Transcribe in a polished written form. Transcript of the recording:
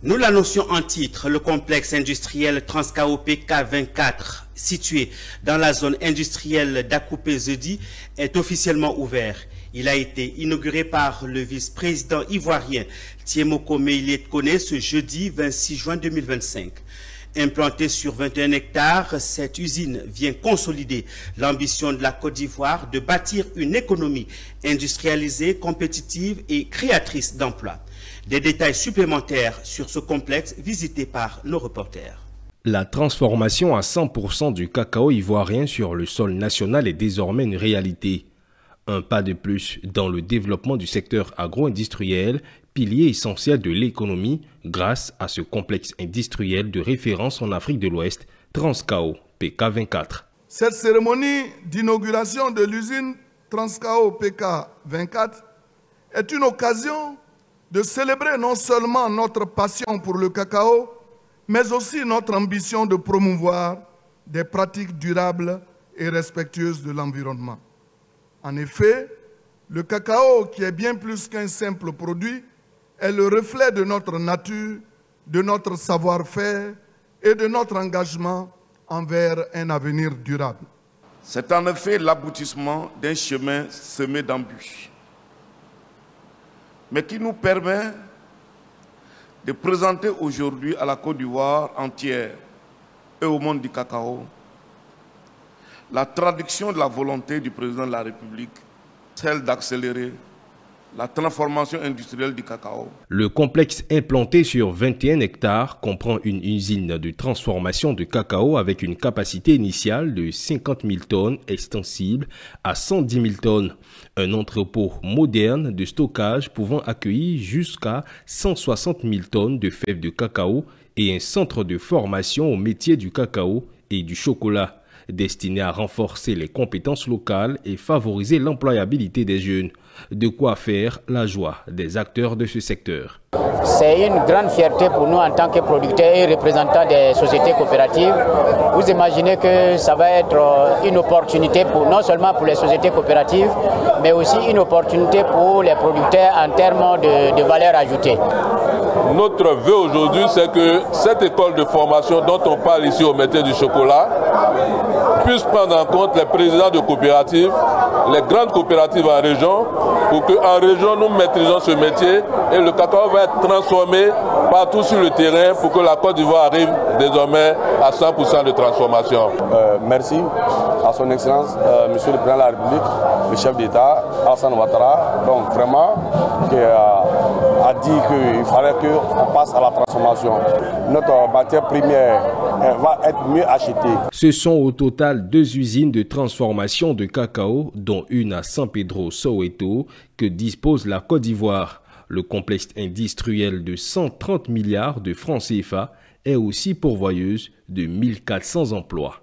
Nous l'annoncions en titre, le complexe industriel Transcao PK24, situé dans la zone industrielle d'Akoupé-Zedi, est officiellement ouvert. Il a été inauguré par le vice-président ivoirien Thiemoko Meïlé Koné ce jeudi 26 juin 2025. Implantée sur 21 hectares, cette usine vient consolider l'ambition de la Côte d'Ivoire de bâtir une économie industrialisée, compétitive et créatrice d'emplois. Des détails supplémentaires sur ce complexe visité par nos reporters. La transformation à 100% du cacao ivoirien sur le sol national est désormais une réalité. Un pas de plus dans le développement du secteur agro-industriel, pilier essentiel de l'économie, grâce à ce complexe industriel de référence en Afrique de l'Ouest, Transcao PK24. Cette cérémonie d'inauguration de l'usine Transcao PK24 est une occasion de célébrer non seulement notre passion pour le cacao, mais aussi notre ambition de promouvoir des pratiques durables et respectueuses de l'environnement. En effet, le cacao, qui est bien plus qu'un simple produit, est le reflet de notre nature, de notre savoir-faire et de notre engagement envers un avenir durable. C'est en effet l'aboutissement d'un chemin semé d'embûches, mais qui nous permet de présenter aujourd'hui à la Côte d'Ivoire entière et au monde du cacao la traduction de la volonté du président de la République, celle d'accélérer la transformation industrielle du cacao. Le complexe implanté sur 21 hectares comprend une usine de transformation de cacao avec une capacité initiale de 50 000 tonnes extensible à 110 000 tonnes. Un entrepôt moderne de stockage pouvant accueillir jusqu'à 160 000 tonnes de fèves de cacao et un centre de formation au métier du cacao et du chocolat, destiné à renforcer les compétences locales et favoriser l'employabilité des jeunes. De quoi faire la joie des acteurs de ce secteur. C'est une grande fierté pour nous en tant que producteurs et représentants des sociétés coopératives. Vous imaginez que ça va être une opportunité pour, non seulement pour les sociétés coopératives, mais aussi une opportunité pour les producteurs en termes de valeur ajoutée. Notre vœu aujourd'hui, c'est que cette école de formation dont on parle ici au métier du chocolat puisse prendre en compte les présidents de coopératives, les grandes coopératives en région, pour qu'en région nous maîtrisons ce métier et le cacao va être transformé partout sur le terrain pour que la Côte d'Ivoire arrive désormais à 100% de transformation. Merci à son Excellence, Monsieur le Président de la République, le chef d'État, Alassane Ouattara, donc vraiment, qui a dit qu'il fallait qu'on passe à la transformation. Notre matière première va être mieux achetée. Ce sont au total 2 usines de transformation de cacao, dont une à San Pedro, Soweto, que dispose la Côte d'Ivoire. Le complexe industriel de 130 milliards de francs CFA est aussi pourvoyeuse de 1400 emplois.